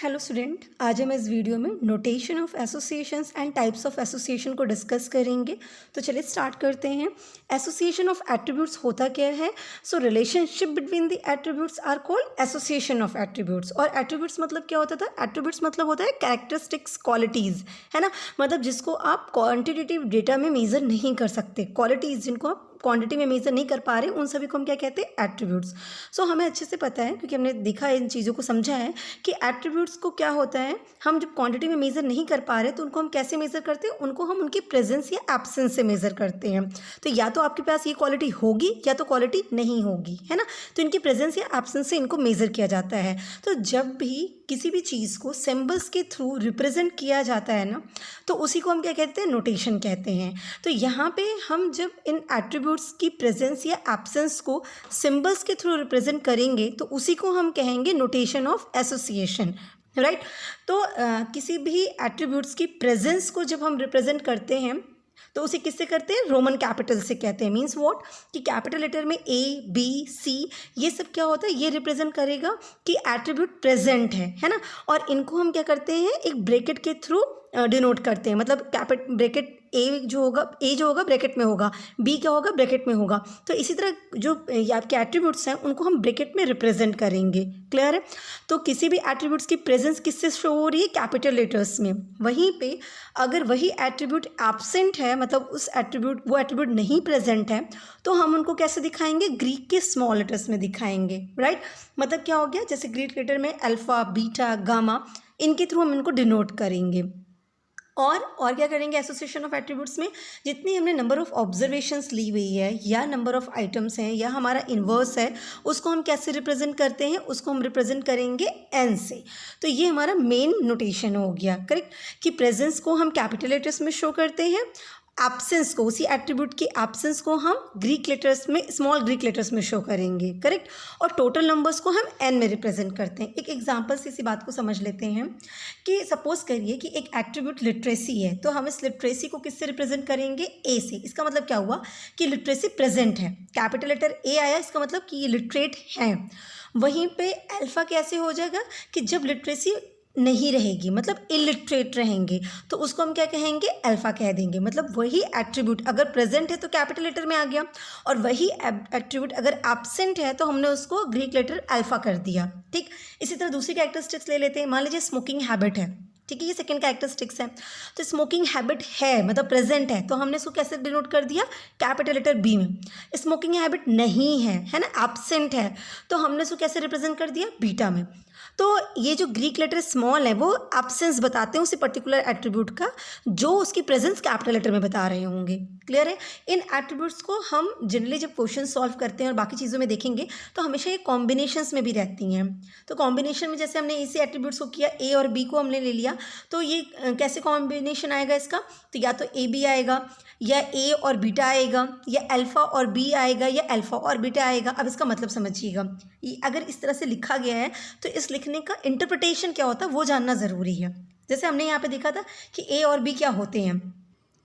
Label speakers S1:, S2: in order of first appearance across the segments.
S1: Hello student, आज हम इस वीडियो में notation of associations and types of association को डिस्कस करेंगे। तो चलिए स्टार्ट करते हैं। एसोसिएशन ऑफ एट्रीब्यूट्स होता क्या है? So relationship between the attributes are called association of attributes. और एट्रीब्यूट्स मतलब क्या होता था? एट्रीब्यूट्स मतलब होता है कैरेक्टरिस्टिक्स, क्वालिटीज़, है ना। मतलब जिसको आप क्वांटिटेटिव डेटा में मेजर नहीं कर सकते, क्वालिटीज़ जिनको आप क्वांटिटी में मेजर नहीं कर पा रहे, उन सभी को हम क्या कहते हैं? एट्रीब्यूट्स। सो हमें अच्छे से पता है, क्योंकि हमने देखा है, इन चीज़ों को समझा है कि एट्रीब्यूट्स को क्या होता है, हम जब क्वांटिटी में मेजर नहीं कर पा रहे तो उनको हम कैसे मेजर करते हैं? उनको हम उनकी प्रेजेंस या एब्सेंस से मेजर करते हैं। तो या तो आपके पास ये क्वालिटी होगी या तो क्वालिटी नहीं होगी, है ना। तो इनकी प्रेजेंस या एब्सेंस से इनको मेजर किया जाता है। तो जब भी किसी भी चीज़ को सिंबल्स के थ्रू रिप्रेजेंट किया जाता है ना, तो उसी को हम क्या कहते हैं? नोटेशन कहते हैं। तो यहाँ पे हम जब इन एट्रीब्यूट्स की प्रेजेंस या एब्सेंस को सिंबल्स के थ्रू रिप्रेजेंट करेंगे तो उसी को हम कहेंगे नोटेशन ऑफ एसोसिएशन, राइट। तो किसी भी एट्रीब्यूट्स की प्रेजेंस को जब हम रिप्रेजेंट करते हैं तो उसे किससे करते हैं? रोमन कैपिटल से कहते हैं। Means what? कि कैपिटल लेटर में ए, बी, सी, ये सब क्या होता है? ये रिप्रेजेंट करेगा कि एट्रीब्यूट प्रेजेंट है ना। और इनको हम क्या करते हैं? एक ब्रैकेट के थ्रू डिनोट करते हैं। मतलब ब्रैकेट ए जो होगा ब्रैकेट में होगा, बी क्या होगा? ब्रैकेट में होगा। तो इसी तरह जो आपके एट्रीब्यूट्स हैं उनको हम ब्रैकेट में रिप्रेजेंट करेंगे। क्लियर है? तो किसी भी एट्रीब्यूट्स की प्रेजेंस किससे शो हो रही है? कैपिटल लेटर्स में। वहीं पे अगर वही एट्रीब्यूट एब्सेंट है, मतलब वो एट्रीब्यूट नहीं प्रेजेंट है, तो हम उनको कैसे दिखाएंगे? ग्रीक के स्मॉल लेटर्स में दिखाएंगे, राइट। मतलब क्या हो गया? जैसे ग्रीक लेटर में अल्फा, बीटा, गामा, इनके थ्रू हम इनको डिनोट करेंगे। और क्या करेंगे? एसोसिएशन ऑफ एट्रीब्यूट्स में जितनी हमने नंबर ऑफ ऑब्जर्वेशंस ली हुई है या नंबर ऑफ आइटम्स हैं या हमारा इन्वर्स है, उसको हम कैसे रिप्रेजेंट करते हैं? उसको हम रिप्रेजेंट करेंगे एन से। तो ये हमारा मेन नोटेशन हो गया, करेक्ट। कि प्रेजेंस को हम कैपिटल लेटर्स में शो करते हैं, एब्सेंस को, उसी एट्रीब्यूट की एब्सेंस को हम ग्रीक लेटर्स में, स्मॉल ग्रीक लेटर्स में शो करेंगे, करेक्ट। और टोटल नंबर्स को हम एन में रिप्रेजेंट करते हैं। एक एग्जांपल से इसी बात को समझ लेते हैं कि सपोज करिए कि एक एट्रीब्यूट लिटरेसी है, तो हम इस लिटरेसी को किससे रिप्रेजेंट करेंगे? ए से। इसका मतलब क्या हुआ? कि लिटरेसी प्रेजेंट है, कैपिटल लेटर ए आया, इसका मतलब कि ये लिटरेट है। वहीं पे अल्फा कैसे हो जाएगा? कि जब लिटरेसी नहीं रहेगी, मतलब इलिटरेट रहेंगे, तो उसको हम क्या कहेंगे? अल्फा कह देंगे। मतलब वही एट्रीब्यूट अगर प्रेजेंट है तो कैपिटल लेटर में आ गया, और वही एट्रीब्यूट अगर एब्सेंट है तो हमने उसको ग्रीक लेटर अल्फा कर दिया, ठीक। इसी तरह दूसरी कैरेक्टरिस्टिक्स ले लेते हैं। मान लीजिए स्मोकिंग हैबिट है, ठीक है, ये सेकंड कैरेक्टरिस्टिक्स है। तो स्मोकिंग हैबिट है, मतलब प्रेजेंट है, तो हमने इसको कैसे डिनोट कर दिया? कैपिटल लेटर बी में। स्मोकिंग हैबिट नहीं है ना, एब्सेंट है, तो हमने इसको कैसे रिप्रेजेंट कर दिया? बीटा में। तो ये जो ग्रीक लेटर स्मॉल है वो एब्सेंस बताते हैं उसी पर्टिकुलर एट्रीब्यूट का, जो उसकी प्रेजेंस कैपिटल लेटर में बता रहे होंगे। क्लियर है? इन एट्रीब्यूट्स को हम जनरली जब क्वेश्चन सॉल्व करते हैं और बाकी चीज़ों में देखेंगे तो हमेशा ये कॉम्बिनेशंस में भी रहती हैं। तो कॉम्बिनेशन में जैसे हमने इसी एट्रीब्यूट्स को किया, ए और बी को हमने ले लिया, तो ये कैसे कॉम्बिनेशन आएगा इसका? तो या तो ए बी आएगा, या ए और बीटा आएगा, या अल्फा और बी आएगा, या अल्फा और बीटा आएगा। अब इसका मतलब समझिएगा, अगर इस तरह से लिखा गया है तो इस लिखने का इंटरप्रिटेशन क्या होता है वो जानना ज़रूरी है। जैसे हमने यहाँ पे देखा था कि ए और बी क्या होते हैं,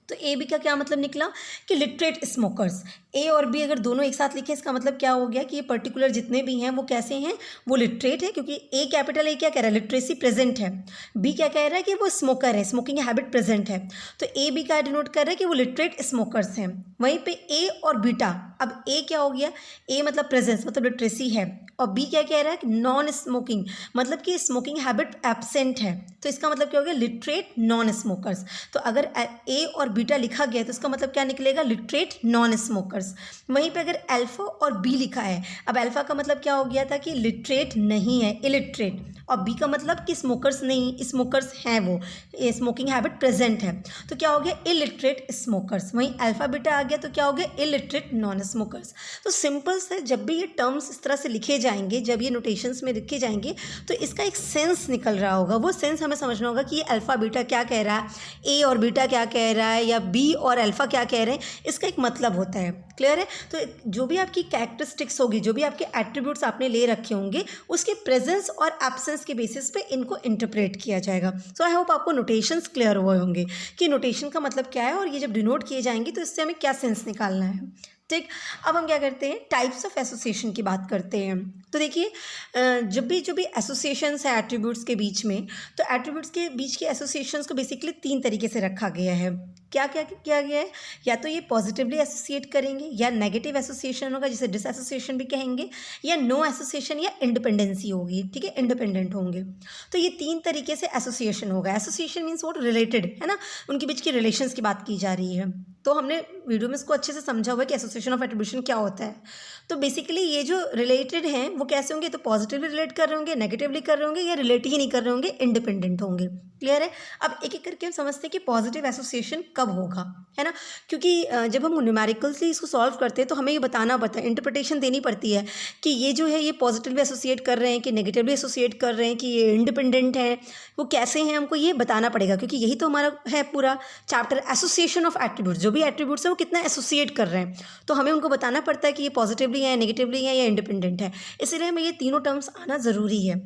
S1: तो ए बी का क्या मतलब निकला? कि लिटरेट स्मोकर्स। ए और बी अगर दोनों एक साथ लिखे, इसका मतलब क्या हो गया? कि ये पर्टिकुलर जितने भी हैं वो कैसे हैं? वो लिटरेट है, क्योंकि ए कैपिटल ए क्या कह रहा है? लिटरेसी प्रेजेंट है। बी क्या कह रहा है? कि वो स्मोकर है, स्मोकिंग हैबिट प्रेजेंट है। तो ए बी का डिनोट कर रहा है कि वो लिटरेट स्मोकर्स हैं। वहीं पे ए और बीटा, अब ए क्या हो गया? ए मतलब प्रेजेंस, मतलब लिटरेसी है, और बी क्या कह रहा है? कि नॉन स्मोकिंग, मतलब कि स्मोकिंग हैबिट एब्सेंट है। तो इसका मतलब क्या हो गया? Literate non smokers. तो अगर ए और बीटा लिखा गया तो इसका मतलब क्या निकलेगा? Literate non smokers. वहीं पे अगर अल्फा और बी लिखा है, अब अल्फा का मतलब क्या हो गया था? कि लिटरेट नहीं है, इलिटरेट, और बी का मतलब कि स्मोकर्स नहीं, स्मोकर्स हैं, वो स्मोकिंग हैबिट प्रेजेंट है, तो क्या हो गया? Illiterate smokers. वहीं अल्फा बीटा आ गया तो क्या हो गया? Illiterate non smokers. तो सिंपल से जब भी ये टर्म्स इस तरह से लिखे जाएंगे, जब ये नोटेशंस में लिखे जाएंगे, तो इसका एक सेंस निकल रहा होगा। वो सेंस हमें समझना होगा कि ये अल्फा बीटा क्या कह रहा है, ए और बीटा क्या कह रहा है, या बी और अल्फा क्या कह रहे हैं, इसका एक मतलब होता है। क्लियर है? तो जो भी आपकी कैरेक्टरिस्टिक्स होगी, जो भी आपके एट्रीब्यूट्स आपने ले रखे होंगे, उसके प्रेजेंस और एब्सेंस के बेसिस पे इनको इंटरप्रेट किया जाएगा। सो आई होप आपको नोटेशंस क्लियर हुए होंगे कि नोटेशन का मतलब क्या है, और ये जब डिनोट किए जाएंगे तो इससे हमें क्या सेंस निकालना है। ठीक। अब हम क्या करते हैं, टाइप्स ऑफ एसोसिएशन की बात करते हैं। तो देखिए, जब भी एसोसिएशंस है एट्रीब्यूट्स के बीच में, तो एट्रीब्यूट्स के बीच के एसोसिएशंस को बेसिकली 3 तरीके से रखा गया है। क्या क्या किया गया है, या तो ये पॉजिटिवली एसोसिएट करेंगे, या नेगेटिव एसोसिएशन होगा जिसे डिसएसोसिएशन भी कहेंगे, या नो एसोसिएशन या इंडिपेंडेंसी होगी। ठीक है, इंडिपेंडेंट होंगे। तो ये 3 तरीके से एसोसिएशन होगा। एसोसिएशन मीन्स व्हाट, रिलेटेड, है ना, उनके बीच की रिलेशंस की बात की जा रही है। तो हमने वीडियो में इसको अच्छे से समझा हुआ है कि एसोसिएशन ऑफ एट्रीब्यूशन क्या होता है। तो बेसिकली ये जो रिलेटेड हैं वो कैसे होंगे, तो पॉजिटिवली रिलेट कर रहे होंगे, नेगेटिवली कर रहे होंगे, या रिलेट ही नहीं कर रहे होंगे, इंडिपेंडेंट होंगे। क्लियर है। अब एक एक करके हम समझते हैं कि पॉजिटिव एसोसिएशन कब होगा, है ना, क्योंकि जब हम न्यूमेरिकल्सली इसको सॉल्व करते हैं तो हमें ये बताना पड़ता है, इंटरप्रिटेशन देनी पड़ती है कि ये जो है ये पॉजिटिवली एसोसिएट कर रहे हैं कि नेगेटिवली एसोसिएट कर रहे हैं कि ये इंडिपेंडेंट है, वो कैसे हैं, हमको ये बताना पड़ेगा, क्योंकि यही तो हमारा है पूरा चैप्टर, एसोसिएशन ऑफ एट्रीब्यूट्स। जो भी एट्रीब्यूट्स है वो कितना एसोसिएट कर रहे हैं, तो हमें उनको बताना पड़ता है कि ये पॉजिटिवली है, नेगेटिवली है, या इंडिपेंडेंट है। इसीलिए हमें ये तीनों टर्म्स आना ज़रूरी है।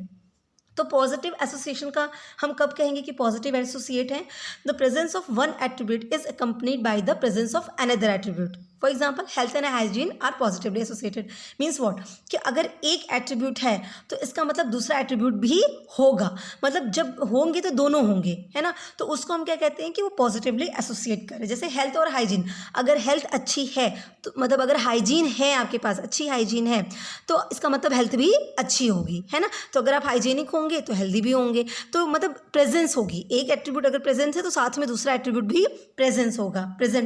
S1: तो पॉजिटिव एसोसिएशन का हम कब कहेंगे कि पॉजिटिव एसोसिएट है, the presence of one attribute is accompanied by the presence of another attribute. For example, health and hygiene are positively associated. Means what, कि अगर एक एट्रीब्यूट है तो इसका मतलब दूसरा एट्रीब्यूट भी होगा, मतलब जब होंगे तो दोनों होंगे, है ना, तो उसको हम क्या कहते हैं कि वो पॉजिटिवली एसोसिएट करें। जैसे हेल्थ और हाइजीन, अगर हेल्थ अच्छी है तो मतलब अगर हाइजीन है आपके पास, अच्छी हाइजीन है, तो इसका मतलब हेल्थ भी अच्छी होगी, है ना। तो अगर आप हाइजीनिक होंगे तो हेल्दी भी होंगे, तो मतलब प्रेजेंस होगी। एक एट्रीब्यूट अगर प्रेजेंस है तो साथ में दूसरा एट्रीब्यूट भी प्रेजेंट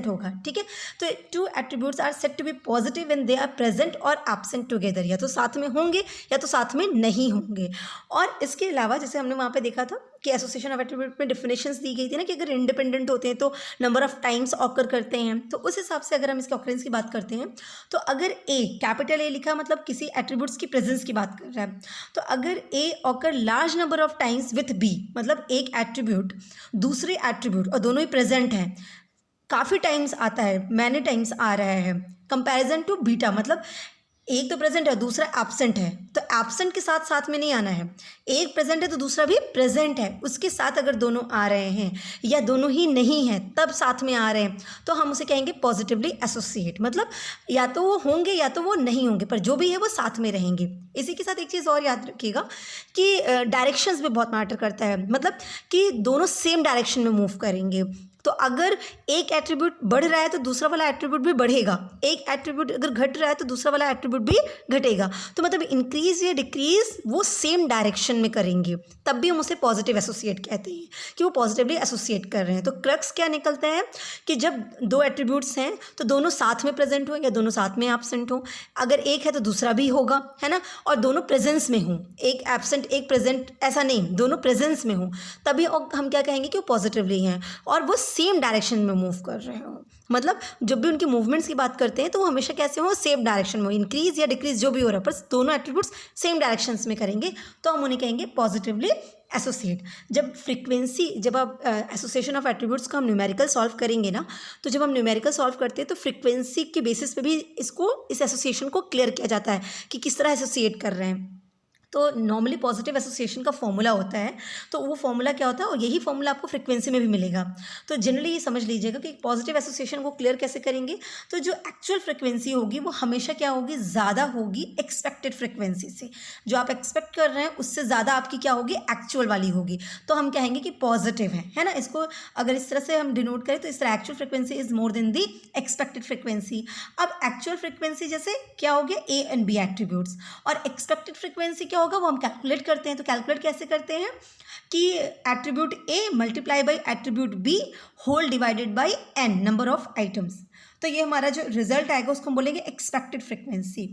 S1: होगा। ठीक है, तो two attributes are said to be positive when they are present और एब्सेंट टुगेदर, या तो साथ में होंगे या तो साथ में नहीं होंगे। और इसके अलावा जैसे हमने वहाँ पे देखा था कि एसोसिएशन ऑफ एट्रीब्यूट में डिफिनेशंस दी गई थी ना, कि अगर इंडिपेंडेंट होते हैं तो नंबर ऑफ टाइम्स ऑकर करते हैं। तो उस हिसाब से अगर हम इसके ऑकरेंस की बात करते हैं, तो अगर ए, कैपिटल ए लिखा मतलब किसी एट्रीब्यूट्स की प्रेजेंस की बात कर रहा है, तो अगर A occur large number of times with B, मतलब एक एट्रीब्यूट दूसरे एट्रीब्यूट और दोनों ही प्रेजेंट हैं, काफ़ी टाइम्स आता है, मैनी टाइम्स आ रहा है, कंपैरिजन टू बीटा, मतलब एक तो प्रेजेंट है दूसरा एब्सेंट है, तो एब्सेंट के साथ साथ में नहीं आना है। एक प्रेजेंट है तो दूसरा भी प्रेजेंट है, उसके साथ अगर दोनों आ रहे हैं या दोनों ही नहीं हैं तब साथ में आ रहे हैं, तो हम उसे कहेंगे पॉजिटिवली एसोसिएट। मतलब या तो वो होंगे या तो वो नहीं होंगे, पर जो भी है वो साथ में रहेंगे। इसी के साथ एक चीज़ और याद रखिएगा कि डायरेक्शंस में बहुत मैटर करता है, मतलब कि दोनों सेम डायरेक्शन में मूव करेंगे। तो अगर एक एट्रीब्यूट बढ़ रहा है तो दूसरा वाला एट्रीब्यूट भी बढ़ेगा, एक एट्रीब्यूट अगर घट रहा है तो दूसरा वाला एट्रीब्यूट भी घटेगा। तो मतलब इंक्रीज या डिक्रीज वो सेम डायरेक्शन में करेंगे, तब भी हम उसे पॉजिटिव एसोसिएट कहते हैं कि वो पॉजिटिवली एसोसिएट कर रहे हैं। तो क्रक्स क्या निकलता है कि जब दो एट्रीब्यूट्स हैं तो दोनों साथ में प्रेजेंट हो या दोनों साथ में एब्सेंट हो, अगर एक है तो दूसरा भी होगा, है ना, और दोनों प्रेजेंस में हों, एक एब्सेंट एक प्रेजेंट ऐसा नहीं, दोनों प्रेजेंस में हों, तभी हम क्या कहेंगे कि वो पॉजिटिवली हैं और वो सेम डायरेक्शन में मूव कर रहे हो। मतलब जब भी उनकी मूवमेंट्स की बात करते हैं तो वो हमेशा कैसे हो, सेम डायरेक्शन में, इंक्रीज या डिक्रीज जो भी हो रहा है, पर दोनों एट्रीब्यूट्स सेम डायरेक्शंस में करेंगे, तो हम उन्हें कहेंगे पॉजिटिवली एसोसिएट। जब आप एसोसिएशन ऑफ एट्रीब्यूट्स को हम न्यूमेरिकल सॉल्व करेंगे ना, तो जब हम न्यूमेरिकल सॉल्व करते हैं तो फ्रीक्वेंसी के बेसिस पे भी इस एसोसिएशन को क्लियर किया जाता है कि किस तरह एसोसिएट कर रहे हैं। तो नॉर्मली पॉजिटिव एसोसिएशन का फॉर्मूला होता है, तो वो फॉर्मूला क्या होता है, और यही फॉर्मूला आपको फ्रीक्वेंसी में भी मिलेगा। तो जनरली ये समझ लीजिएगा कि पॉजिटिव एसोसिएशन को क्लियर कैसे करेंगे, तो जो एक्चुअल फ्रीक्वेंसी होगी वो हमेशा क्या होगी, ज़्यादा होगी एक्सपेक्टेड फ्रीक्वेंसी से। जो आप एक्सपेक्ट कर रहे हैं उससे ज़्यादा आपकी क्या होगी, एक्चुअल वाली होगी, तो हम कहेंगे कि पॉजिटिव है ना। इसको अगर इस तरह से हम डिनोट करें तो इस तरह actual frequency is more than the expected frequency. अब एक्चुअल फ्रीक्वेंसी जैसे क्या हो गया, ए एंड बी एट्रीब्यूट्स, और एक्सपेक्टेड फ्रीक्वेंसी क्या होगा, वो हम कैलकुलेट करते हैं। तो कैलकुलेट कैसे करते हैं कि attribute A multiply by attribute B whole divided by N number of items. तो ये हमारा जो रिजल्ट आएगा उसको हम बोलेंगे एक्सपेक्टेड फ्रीक्वेंसी।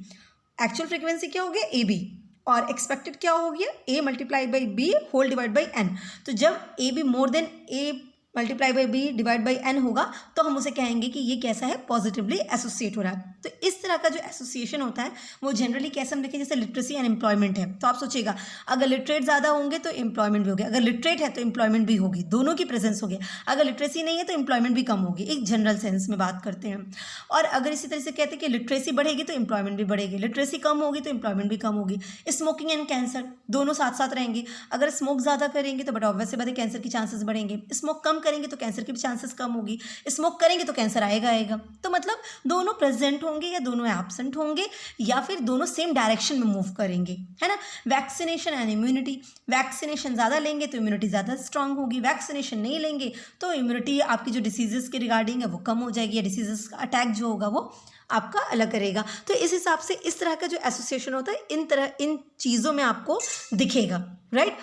S1: एक्चुअल फ्रीक्वेंसी क्या हो गया, ए बी, और एक्सपेक्टेड क्या हो गया, A multiply by B whole divide by N. तो जब A B more than A multiply by B divide by N होगा तो हम उसे कहेंगे कि ये कैसा है, पॉजिटिवली एसोसिएट हो रहा है। तो इस तरह का जो एसोसिएशन होता है वो जनरली कैसे हम देखें, जैसे लिटरेसी एंड एम्प्लॉयमेंट है, तो आप सोचिएगा अगर लिटरेट ज़्यादा होंगे तो एम्प्लॉयमेंट भी होगी, अगर लिटरेट है तो एम्प्लॉयमेंट भी होगी, दोनों की प्रेजेंस होगी। अगर लिटरेसी नहीं है तो एम्प्लॉयमेंट भी कम होगी, एक जनरल सेंस में बात करते हैं। और अगर इसी तरह से कहते हैं कि लिटरेसी बढ़ेगी तो एम्प्लॉयमेंट भी बढ़ेगी, लिटरेसी कम होगी तो एम्प्लॉयमेंट भी कम होगी। स्मोकिंग एंड कैंसर दोनों साथ साथ रहेंगे, अगर स्मोक ज़्यादा करेंगे तो बट ऑब्वियस से बात है कैंसर की चांसेस बढ़ेंगे, स्मोक कम करेंगे तो कैंसर की भी चांसेस कम होगी, स्मोक करेंगे तो कैंसर आएगा आएगा। तो मतलब दोनों प्रेजेंट होंगे या दोनों एब्सेंट होंगे या फिर दोनों सेम डायरेक्शन में मूव करेंगे, है ना। वैक्सीनेशन एंड इम्यूनिटी, वैक्सीनेशन ज़्यादा लेंगे तो इम्यूनिटी ज़्यादा स्ट्रांग होगी, वैक्सीनेशन नहीं लेंगे तो इम्यूनिटी आपकी जो डिसीजेस के रिगार्डिंग है वो कम हो जाएगी, या डिसीजेस का अटैक जो होगा वो आपका अलग करेगा। तो इस हिसाब से इस तरह का जो एसोसिएशन होता है इन चीज़ों में आपको दिखेगा, राइट।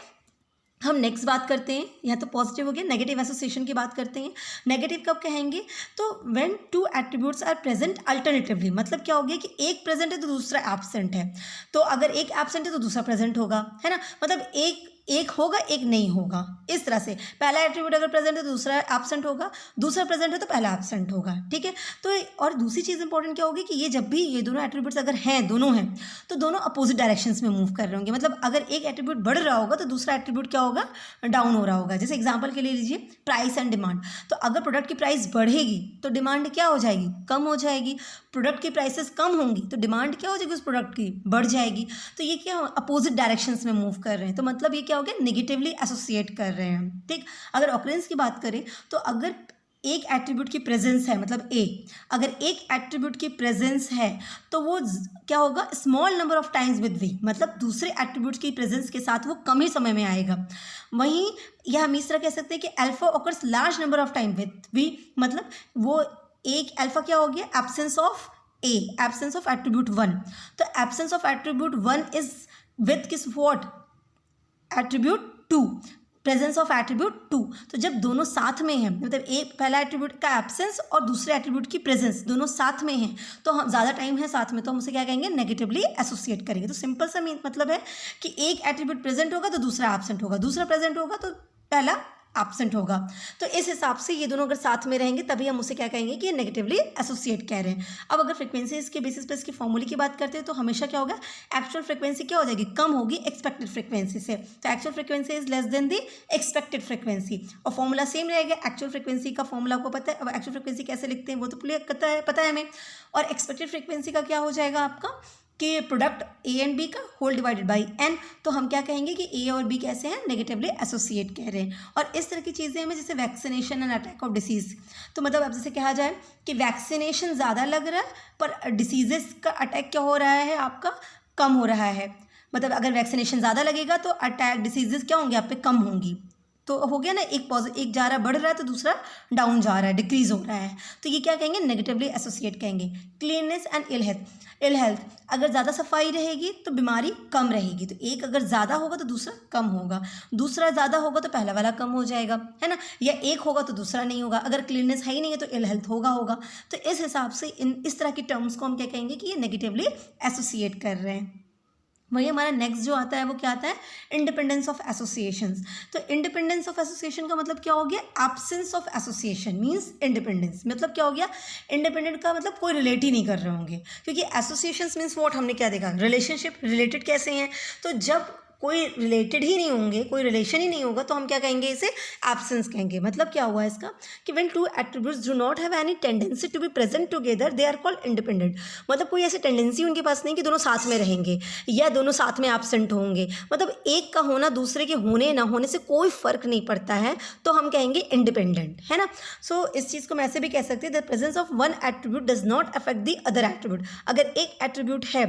S1: हम नेक्स्ट बात करते हैं, यहाँ तो पॉजिटिव हो गया, नेगेटिव एसोसिएशन की बात करते हैं। नेगेटिव कब कहेंगे, तो when two attributes are present alternatively, मतलब क्या हो गया कि एक प्रेजेंट है तो दूसरा एब्सेंट है, तो अगर एक एब्सेंट है तो दूसरा प्रेजेंट होगा, है ना। मतलब एक होगा एक नहीं होगा, इस तरह से पहला एट्रीब्यूट अगर प्रेजेंट है तो दूसरा एब्सेंट होगा, दूसरा प्रेजेंट है तो पहला एब्सेंट होगा, ठीक है। तो और दूसरी चीज़ इंपॉर्टेंट क्या होगी कि ये जब भी ये दोनों एट्रीब्यूट्स अगर हैं, दोनों हैं, तो दोनों अपोजिट डायरेक्शंस में मूव कर रहे होंगे। मतलब अगर एक एट्रीब्यूट बढ़ रहा होगा तो दूसरा एट्रीब्यूट क्या होगा, डाउन हो रहा होगा। जैसे एग्जाम्पल के लिए लीजिए प्राइस एंड डिमांड, तो अगर प्रोडक्ट की प्राइस बढ़ेगी तो डिमांड क्या हो जाएगी, कम हो जाएगी। प्रोडक्ट की प्राइसेस कम होंगी तो डिमांड क्या हो जाएगी उस प्रोडक्ट की, बढ़ जाएगी। तो ये क्या अपोजिट डायरेक्शंस में मूव कर रहे हैं, तो मतलब ये क्या हो गया, नेगेटिवली एसोसिएट कर रहे हैं, ठीक। अगर ऑकरेंस की बात करें तो अगर एक एट्रीब्यूट की प्रेजेंस है, मतलब अगर एक एट्रीब्यूट की प्रेजेंस है तो वो क्या होगा, small number of times with we, मतलब दूसरे एट्रीब्यूट की प्रेजेंस के साथ वो कम ही समय में आएगा। वहीं यह हम इस तरह कह सकते हैं कि alpha occurs large number of time with we, मतलब वो एक अल्फा क्या हो गया, absence of absence of attribute 1। तो एब्सेंस ऑफ एट्रीब्यूट 1 इज विद किस what, attribute 2, presence of attribute 2। तो जब दोनों साथ में हैं, मतलब एक पहला एट्रीब्यूट का एब्सेंस और दूसरे एट्रीब्यूट की प्रेजेंस दोनों साथ में हैं, तो हम ज़्यादा टाइम है साथ में, तो हम उसे क्या कहेंगे, नेगेटिवली एसोसिएट करेंगे। तो सिंपल सा मतलब है कि एक एट्रीब्यूट प्रेजेंट होगा तो दूसरा एब्सेंट होगा, दूसरा प्रेजेंट होगा तो पहला एब्सेंट होगा। तो इस हिसाब से ये दोनों अगर साथ में रहेंगे तभी हम उसे क्या कहेंगे कि नेगेटिवली एसोसिएट कह रहे हैं। अब अगर फ्रीक्वेंसीज के बेसिस पे इसकी फॉर्मूले की बात करते हैं तो हमेशा क्या होगा, एक्चुअल फ्रीक्वेंसी क्या हो जाएगी, कम होगी एक्सपेक्टेड फ्रीक्वेंसी से। तो actual frequency is less than the expected frequency, और फॉर्मूला सेम रहेगा। एक्चुअल फ्रीक्वेंसी का फॉर्मूला आपको पता है, अब एक्चुअल फ्रीक्वेंसी कैसे लिखते हैं वो तो पता है हमें। और एक्सपेक्टेड फ्रीक्वेंसी का क्या हो जाएगा आपका कि प्रोडक्ट ए एंड बी का होल डिवाइडेड बाई एन, तो हम क्या कहेंगे कि ए और बी कैसे हैं, नेगेटिवली एसोसिएट कह रहे हैं। और इस तरह की चीज़ें हमें, जैसे vaccination and attack of disease, तो मतलब अब जैसे कहा जाए कि वैक्सीनेशन ज़्यादा लग रहा है पर डिसीजेस का अटैक क्या हो रहा है आपका, कम हो रहा है। मतलब अगर वैक्सीनेशन ज़्यादा लगेगा तो अटैक डिसीजेस क्या होंगे आप पे, कम होंगी। तो हो गया ना, एक जा रहा है बढ़ रहा है तो दूसरा डाउन जा रहा है, डिक्रीज हो रहा है, तो ये क्या कहेंगे, नेगेटिवली एसोसिएट कहेंगे। क्लीननेस एंड इल हेल्थ, अगर ज़्यादा सफाई रहेगी तो बीमारी कम रहेगी। तो एक अगर ज़्यादा होगा तो दूसरा कम होगा, दूसरा ज़्यादा होगा तो पहला वाला कम हो जाएगा, है ना। या एक होगा तो दूसरा नहीं होगा, अगर क्लीननेस है ही नहीं है तो इल हेल्थ होगा। तो इस हिसाब से इस तरह की टर्म्स को हम क्या कहेंगे कि ये नेगेटिवली एसोसिएट कर रहे हैं। वही हमारा नेक्स्ट जो आता है वो क्या आता है, इंडिपेंडेंस ऑफ एसोसिएशंस। तो इंडिपेंडेंस ऑफ एसोसिएशन का मतलब क्या हो गया, absence of association means independence. मतलब क्या हो गया, इंडिपेंडेंट का मतलब कोई रिलेट ही नहीं कर रहे होंगे, क्योंकि एसोसिएशंस मींस व्हाट, हमने क्या देखा, रिलेशनशिप, रिलेटेड कैसे हैं। तो जब कोई रिलेटेड ही नहीं होंगे, कोई रिलेशन ही नहीं होगा, तो हम क्या कहेंगे, इसे एब्सेंस कहेंगे। मतलब क्या हुआ इसका कि when two attributes do not have any tendency to be present together they are called independent. मतलब कोई ऐसी टेंडेंसी उनके पास नहीं कि दोनों साथ में रहेंगे या दोनों साथ में एब्सेंट होंगे। मतलब एक का होना दूसरे के होने ना होने से कोई फर्क नहीं पड़ता है, तो हम कहेंगे इंडिपेंडेंट, है ना। सो इस चीज़ को मैं ऐसे भी कह सकते हैं, the presence of one attribute does not affect the other attribute. अगर एक एट्रीब्यूट है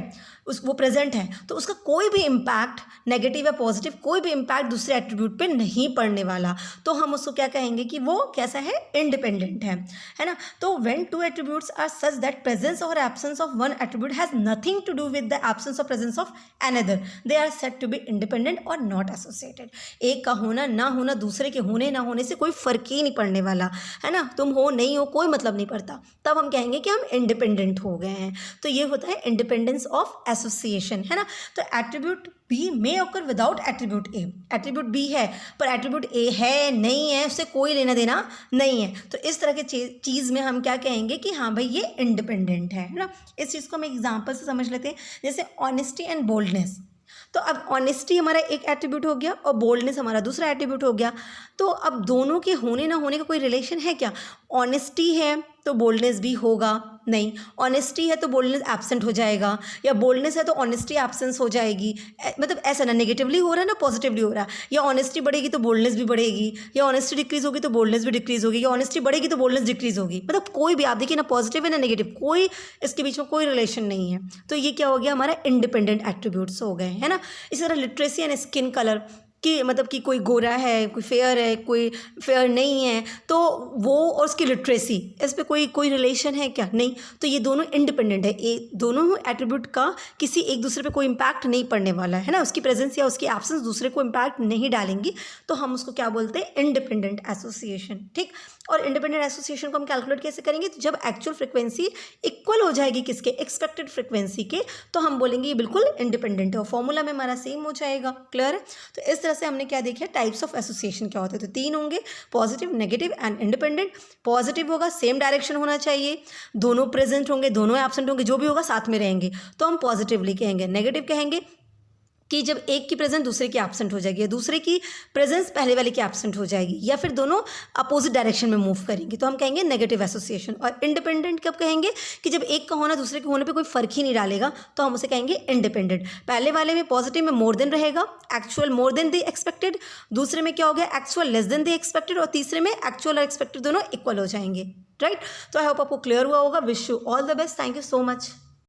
S1: वो प्रेजेंट है तो उसका कोई भी इम्पैक्ट, नेगेटिव या पॉजिटिव, कोई भी इम्पैक्ट दूसरे एट्रीब्यूट पे नहीं पड़ने वाला, तो हम उसको क्या कहेंगे कि वो कैसा है, इंडिपेंडेंट है ना। तो when two attributes are such that presence और absence of one attribute has nothing to do with the absence और presence of another, they are said to be independent और नॉट एसोसिएटेड। एक का होना ना होना दूसरे के होने ना होने से कोई फर्क ही नहीं पड़ने वाला, है ना। तुम हो नहीं हो कोई मतलब नहीं पड़ता, तब हम कहेंगे कि हम इंडिपेंडेंट हो गए हैं। तो ये होता है इंडिपेंडेंस ऑफ एसोसिएशन, है ना। तो एट्रीब्यूट बी मे ऑकर विदाउट एट्रीब्यूट ए। एट्रीब्यूट बी है पर एट्रीब्यूट ए है नहीं है, उससे कोई लेना देना नहीं है, तो इस तरह के चीज़ में हम क्या कहेंगे कि हाँ भाई ये इंडिपेंडेंट है ना। इस चीज़ को हम एग्जाम्पल से समझ लेते हैं, जैसे ऑनेस्टी एंड बोल्डनेस। तो अब ऑनेस्टी हमारा एक एट्रीब्यूट हो गया और बोल्डनेस हमारा दूसरा एट्रीब्यूट हो गया। तो अब दोनों के होने ना होने का कोई रिलेशन है क्या, ऑनेस्टी है तो बोल्डनेस भी होगा नहीं। ऑनेस्टी है तो बोल्डनेस एब्सेंट हो जाएगा, या बोल्डनेस है तो ऑनेस्टी एब्सेंस हो जाएगी। मतलब ऐसा ना नेगेटिवली हो रहा है ना पॉजिटिवली हो रहा है, या ऑनेस्टी बढ़ेगी तो बोल्डनेस भी बढ़ेगी, या ऑनेस्टी डिक्रीज होगी तो बोल्डनेस भी डिक्रीज होगी, या ऑनेस्टी बढ़ेगी तो बोल्डनेस डिक्रीज होगी। मतलब कोई भी आप देखिए ना पॉजिटिव है ना नेगेटिव, कोई इसके बीच में कोई रिलेशन नहीं है। तो ये क्या हो गया, हमारा इंडिपेंडेंट एट्रीब्यूट्स हो गए, है ना। इसी तरह लिटरेसी एंड स्किन कलर कि मतलब कि कोई गोरा है, कोई फेयर है, कोई फेयर नहीं है, तो वो और उसकी लिटरेसी, इस पे कोई रिलेशन है क्या, नहीं। तो ये दोनों इंडिपेंडेंट है, ये दोनों एट्रीब्यूट का किसी एक दूसरे पे कोई इम्पैक्ट नहीं पड़ने वाला है ना, उसकी प्रेजेंस या उसकी एब्सेंस दूसरे को इम्पैक्ट नहीं डालेंगी। तो हम उसको क्या बोलते हैं, इंडिपेंडेंट एसोसिएशन, ठीक। और इंडिपेंडेंट एसोसिएशन को हम कैलकुलेट कैसे करेंगे, तो जब एक्चुअल फ्रिक्वेंसी इक्वल हो जाएगी किसके, एक्सपेक्टेड फ्रिक्वेंसी के, तो हम बोलेंगे ये बिल्कुल इंडिपेंडेंट है, और फॉर्मूला में हमारा सेम हो जाएगा। क्लियर है। तो इस तरह से हमने क्या देखा, टाइप्स ऑफ एसोसिएशन क्या होते हैं। तो 3 होंगे, positive, negative and independent. Positive होगा सेम डायरेक्शन होना चाहिए, दोनों प्रेजेंट होंगे, दोनों एब्सेंट होंगे, जो भी होगा साथ में रहेंगे, तो हम पॉजिटिवली कहेंगे। नेगेटिव कहेंगे कि जब एक की प्रेजेंस दूसरे की एब्सेंट हो जाएगी, या दूसरे की प्रेजेंस पहले वाले की एब्सेंट हो जाएगी, या फिर दोनों अपोजिट डायरेक्शन में मूव करेंगे, तो हम कहेंगे नेगेटिव एसोसिएशन। और इंडिपेंडेंट कब कहेंगे, कि जब एक का होना दूसरे के होने पे कोई फर्क ही नहीं डालेगा, तो हम उसे कहेंगे इंडिपेंडेंट। पहले वाले में पॉजिटिव में मोर देन रहेगा, actual more than the expected, दूसरे में क्या हो गया, actual less than the expected, और तीसरे में एक्चुअल और एक्सपेक्टेड दोनों इक्वल हो जाएंगे। राइट। तो आई होप आपको क्लियर हुआ होगा। Wish you all the best. Thank you so much.